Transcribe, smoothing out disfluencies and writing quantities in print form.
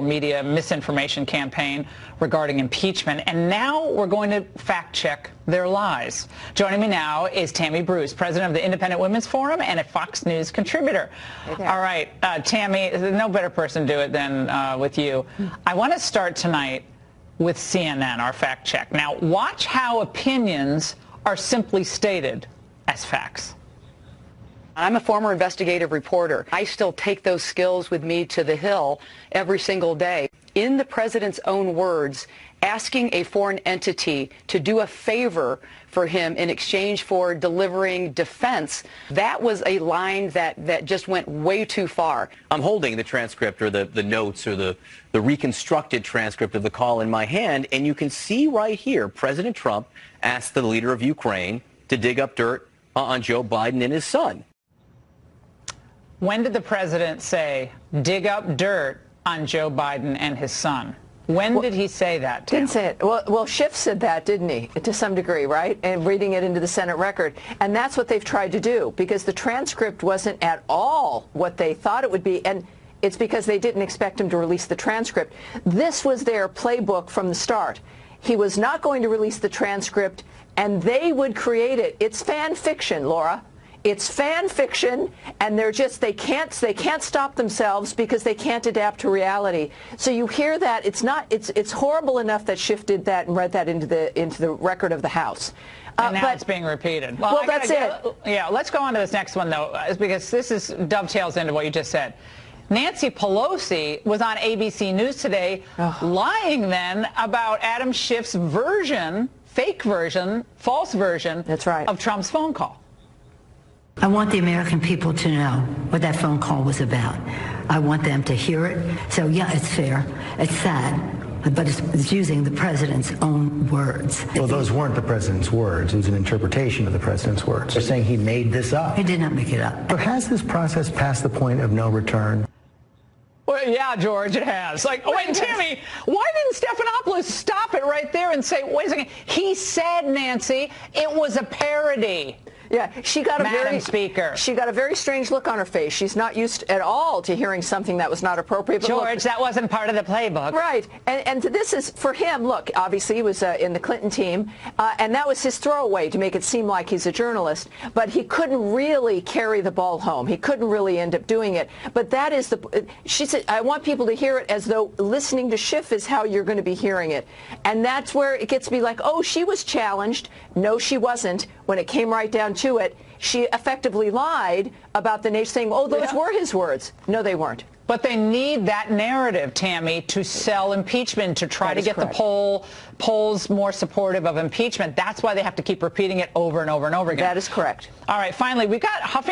media misinformation campaign regarding impeachment, and now we're going to fact check their lies. Joining me now is Tammy Bruce, president of the Independent Women's Forum and a Fox News contributor. Hey, all right, Tammy, there's no better person to do it than with you. I want to start tonight with CNN, our fact check. Now, watch how opinions are simply stated as facts. I'm a former investigative reporter. I still take those skills with me to the Hill every single day. In the president's own words, asking a foreign entity to do a favor for him in exchange for delivering defense, that was a line that just went way too far. I'm holding the transcript or the notes or the reconstructed transcript of the call in my hand, and you can see right here, President Trump asked the leader of Ukraine to dig up dirt on Joe Biden and his son. When did the president say, dig up dirt on Joe Biden and his son? When did he say that, Tim? Didn't say it. Well, Schiff said that, didn't he, to some degree, right? And reading it into the Senate record. And that's what they've tried to do, because the transcript wasn't at all what they thought it would be. And it's because they didn't expect him to release the transcript. This was their playbook from the start. He was not going to release the transcript, and they would create it. It's fan fiction, Laura. It's fan fiction, and they can't stop themselves because they can't adapt to reality. So you hear that it's horrible enough that Schiff did that and read that into the record of the House. And now it's being repeated. Well, that's it. Yeah, let's go on to this next one though, because this dovetails into what you just said. Nancy Pelosi was on ABC News today, lying then about Adam Schiff's version, fake version, false version, that's right, of Trump's phone call. I want the American people to know what that phone call was about. I want them to hear it. So, yeah, it's fair. It's sad. But it's using the president's own words. Well, those weren't the president's words. It was an interpretation of the president's words. They're saying he made this up. He did not make it up. So has this process passed the point of no return? Well, yeah, George, it has. Like, wait, Tammy, why didn't Stephanopoulos stop it right there and say, wait a second, he said, Nancy, it was a parody. Yeah, she got a very strange look on her face. She's not used at all to hearing something that was not appropriate. But George, look, that wasn't part of the playbook. Right. And this is, for him, look, obviously he was in the Clinton team, and that was his throwaway to make it seem like he's a journalist. But he couldn't really carry the ball home. He couldn't really end up doing it. But that is she said, I want people to hear it as though listening to Schiff is how you're going to be hearing it. And that's where it gets to be like, oh, she was challenged. No, she wasn't. When it came right down to it, she effectively lied about the nation, saying, oh, those were his words. No, they weren't. But they need that narrative, Tammy, to sell impeachment, to try to get the polls more supportive of impeachment. That's why they have to keep repeating it over and over and over again. That is correct. All right, finally, we've got Huffington